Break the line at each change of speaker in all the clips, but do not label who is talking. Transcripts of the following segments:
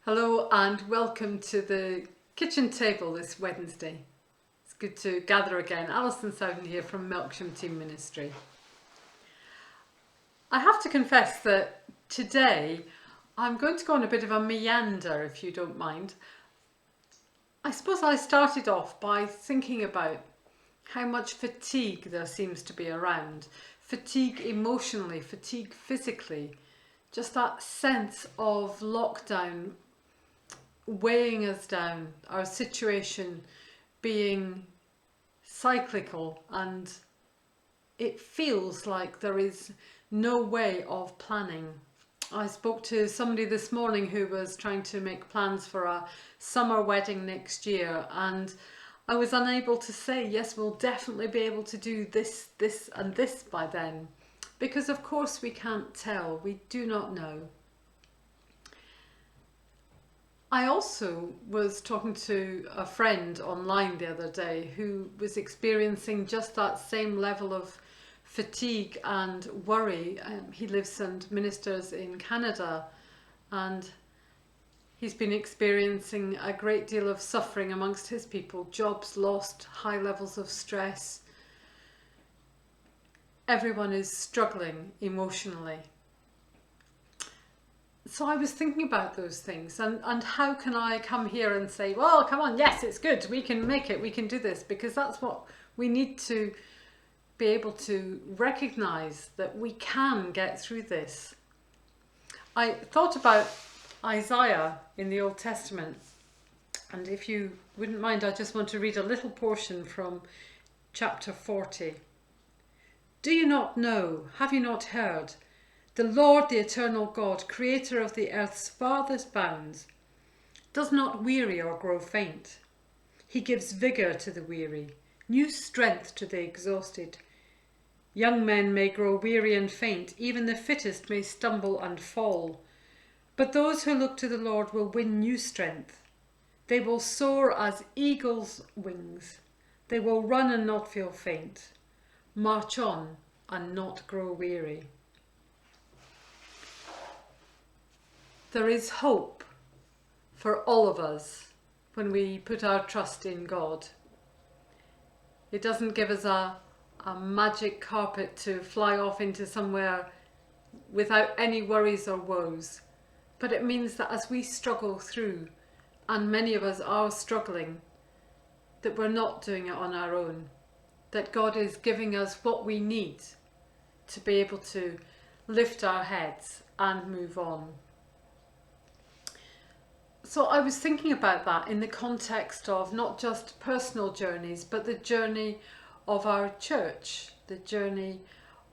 Hello and welcome to the kitchen table this Wednesday. It's good to gather again. Alison Soudan here from Melksham Team Ministry. I have to confess that today I'm going to go on a bit of a meander, if you don't mind. I suppose I started off by thinking about how much fatigue there seems to be around. Fatigue emotionally, fatigue physically. Just that sense of lockdown weighing us down, our situation being cyclical, and it feels like there is no way of planning. I spoke to somebody this morning who was trying to make plans for a summer wedding next year, and I was unable to say, yes, we'll definitely be able to do this, this and this by then, because of course we can't tell, we do not know. I also was talking to a friend online the other day who was experiencing just that same level of fatigue and worry. He lives and ministers in Canada, and he's been experiencing a great deal of suffering amongst his people, jobs lost, high levels of stress. Everyone is struggling emotionally. So I was thinking about those things and how can I come here and say, well, come on, yes, it's good, we can make it, we can do this, because that's what we need to be able to recognize, that we can get through this. I thought about Isaiah in the Old Testament, and if you wouldn't mind, I just want to read a little portion from chapter 40. Do you not know, have you not heard? The Lord, the eternal God, creator of the earth's farthest bounds, does not weary or grow faint. He gives vigour to the weary, new strength to the exhausted. Young men may grow weary and faint, even the fittest may stumble and fall. But those who look to the Lord will win new strength. They will soar as eagles' wings. They will run and not feel faint, march on and not grow weary. There is hope for all of us when we put our trust in God. It doesn't give us a magic carpet to fly off into somewhere without any worries or woes, but it means that as we struggle through, and many of us are struggling, that we're not doing it on our own, that God is giving us what we need to be able to lift our heads and move on. So I was thinking about that in the context of not just personal journeys, but the journey of our church, the journey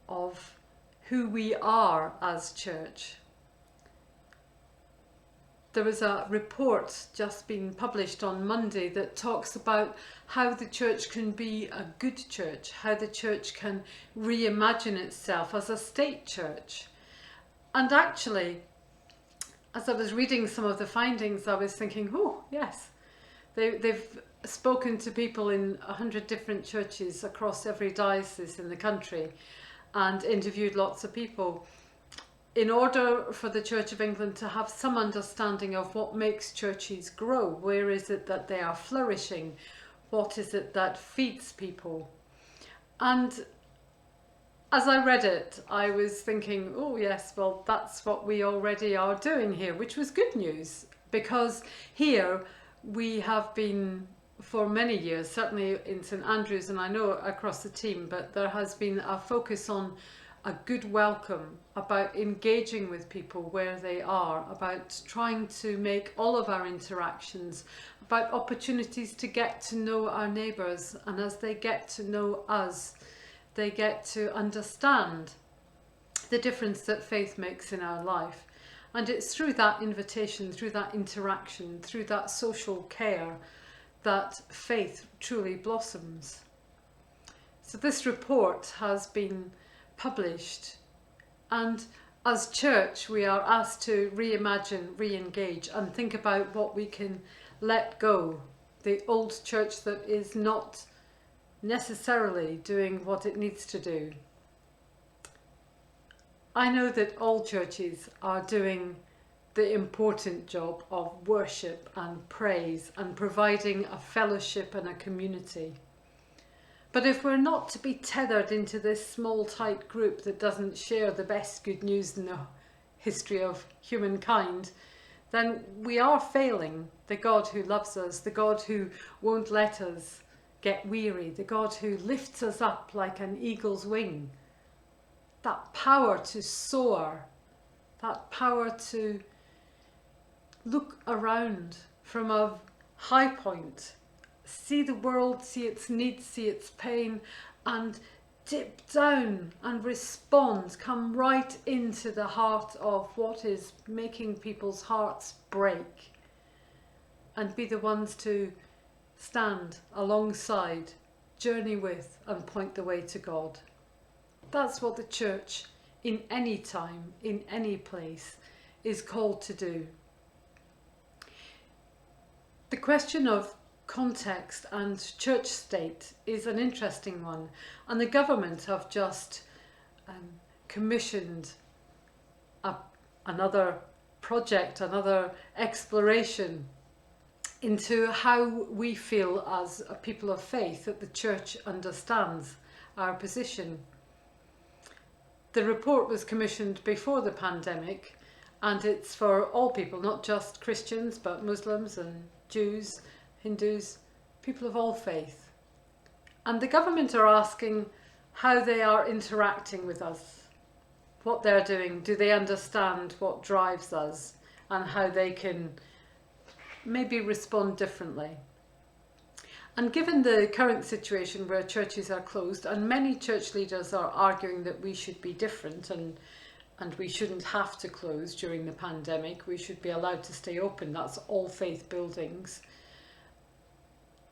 of who we are as church. There was a report just being published on Monday that talks about how the church can be a good church, how the church can reimagine itself as a state church. And actually, as I was reading some of the findings, I was thinking, oh, yes, they've spoken to people in 100 different churches across every diocese in the country and interviewed lots of people in order for the Church of England to have some understanding of what makes churches grow. Where is it that they are flourishing? What is it that feeds people? And as I read it, I was thinking, oh yes, well, that's what we already are doing here, which was good news, because here we have been for many years, certainly in St Andrews, and I know across the team, but there has been a focus on a good welcome, about engaging with people where they are, about trying to make all of our interactions about opportunities to get to know our neighbours, and as they get to know us, they get to understand the difference that faith makes in our life. And it's through that invitation, through that interaction, through that social care, that faith truly blossoms. So this report has been published, and as church we are asked to reimagine, re-engage and think about what we can let go, the old church that is not necessarily doing what it needs to do. I know that all churches are doing the important job of worship and praise and providing a fellowship and a community. But if we're not to be tethered into this small tight group that doesn't share the best good news in the history of humankind, then we are failing the God who loves us, the God who won't let us get weary, the God who lifts us up like an eagle's wing. That power to soar, that power to look around from a high point, see the world, see its needs, see its pain, and dip down and respond, come right into the heart of what is making people's hearts break, and be the ones to stand alongside, journey with, and point the way to God. That's what the church in any time, in any place, is called to do. The question of context and church state is an interesting one, and the government have just commissioned another project, another exploration into how we feel as a people of faith that the church understands our position. The report was commissioned before the pandemic, and it's for all people, not just Christians, but Muslims and Jews, Hindus, people of all faith. And the government are asking how they are interacting with us, what they're doing. Do they understand what drives us and how they can maybe respond differently? And given the current situation where churches are closed, and many church leaders are arguing that we should be different and we shouldn't have to close during the pandemic, we should be allowed to stay open, that's all faith buildings.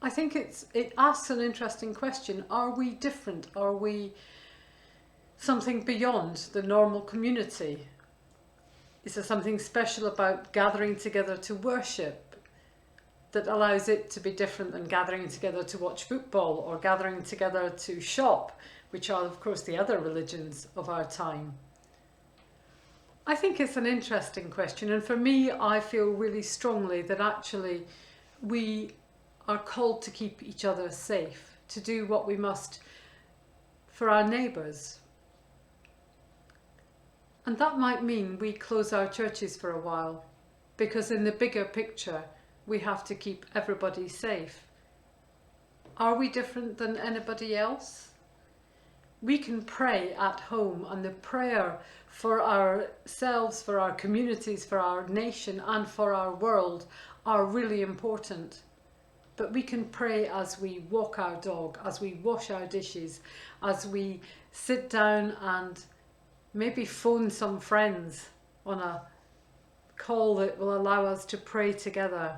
I think it asks an interesting question. Are we different? Are we something beyond the normal community? Is there something special about gathering together to worship that allows it to be different than gathering together to watch football or gathering together to shop, which are of course the other religions of our time? I think it's an interesting question, and for me, I feel really strongly that actually we are called to keep each other safe, to do what we must for our neighbours. And that might mean we close our churches for a while, because in the bigger picture, we have to keep everybody safe. Are we different than anybody else? We can pray at home, and the prayer for ourselves, for our communities, for our nation and for our world are really important. But we can pray as we walk our dog, as we wash our dishes, as we sit down and maybe phone some friends on a call that will allow us to pray together.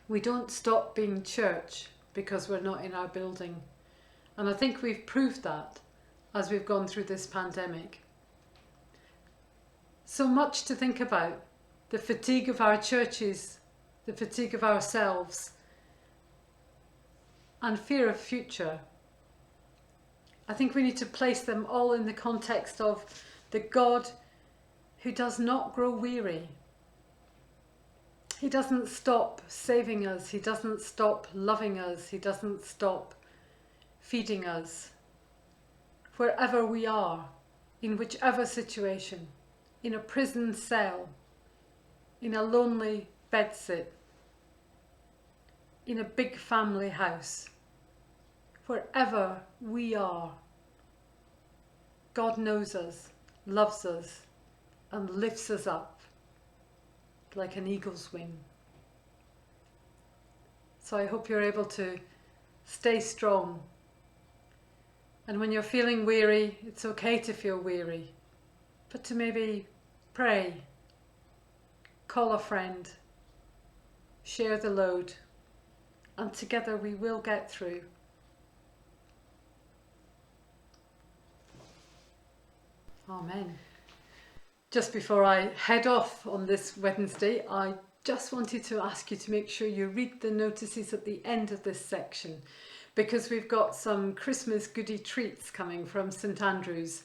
We don't stop being church because we're not in our building. And I think we've proved that as we've gone through this pandemic. So much to think about. The fatigue of our churches, the fatigue of ourselves, and fear of future. I think we need to place them all in the context of the God who does not grow weary. He doesn't stop saving us. He doesn't stop loving us. He doesn't stop feeding us. Wherever we are, in whichever situation, in a prison cell, in a lonely bedsit, in a big family house, wherever we are, God knows us, loves us, and lifts us up like an eagle's wing. So I hope you're able to stay strong. And when you're feeling weary, it's okay to feel weary, but to maybe pray, call a friend, share the load, and together we will get through. Amen. Just before I head off on this Wednesday, I just wanted to ask you to make sure you read the notices at the end of this section, because we've got some Christmas goodie treats coming from St Andrews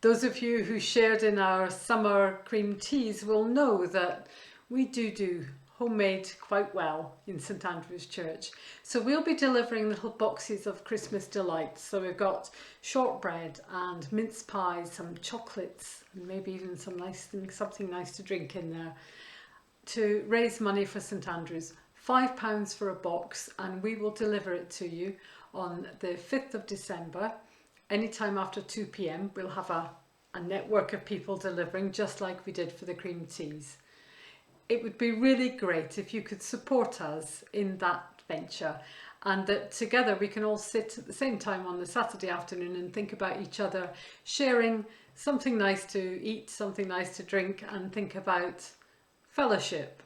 Those of you who shared in our summer cream teas will know that we do homemade quite well in St Andrew's Church. So we'll be delivering little boxes of Christmas delights. So we've got shortbread and mince pies, some chocolates, and maybe even some nice things, something nice to drink in there, to raise money for St Andrew's. £5 for a box, and we will deliver it to you on the 5th of December. Anytime after 2 p.m. we'll have a network of people delivering, just like we did for the cream teas. It would be really great if you could support us in that venture, and that together we can all sit at the same time on the Saturday afternoon and think about each other, sharing something nice to eat, something nice to drink, and think about fellowship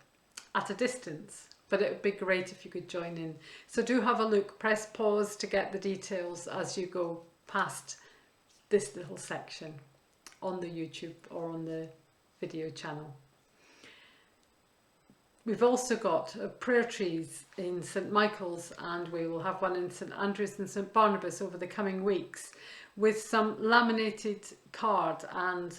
at a distance. But it would be great if you could join in. So do have a look, press pause to get the details as you go past this little section on the YouTube or on the video channel. We've also got prayer trees in St Michael's, and we will have one in St Andrews and St Barnabas over the coming weeks, with some laminated card and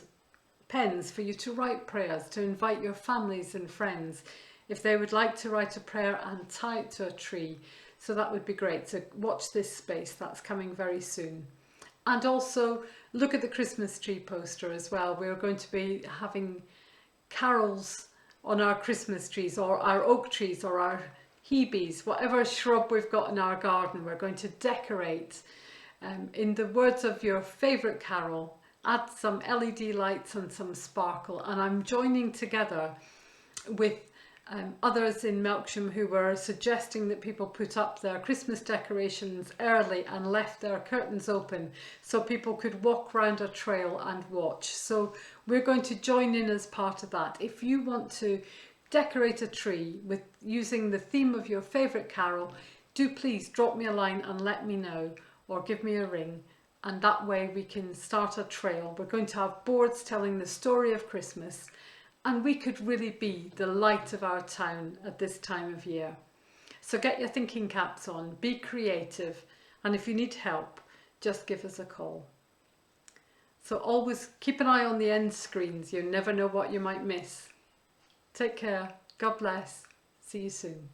pens for you to write prayers, to invite your families and friends if they would like to write a prayer and tie it to a tree. So that would be great. So watch this space, that's coming very soon. And also look at the Christmas tree poster as well. We're going to be having carols on our Christmas trees, or our oak trees, or our hebes, whatever shrub we've got in our garden. We're going to decorate in the words of your favourite carol, add some LED lights and some sparkle. And I'm joining together with others in Melksham who were suggesting that people put up their Christmas decorations early and left their curtains open so people could walk round a trail and watch. So we're going to join in as part of that. If you want to decorate a tree with using the theme of your favourite carol, do please drop me a line and let me know, or give me a ring, and that way we can start a trail. We're going to have boards telling the story of Christmas, and we could really be the light of our town at this time of year. So get your thinking caps on, be creative, and if you need help, just give us a call. So always keep an eye on the end screens. You never know what you might miss. Take care. God bless. See you soon.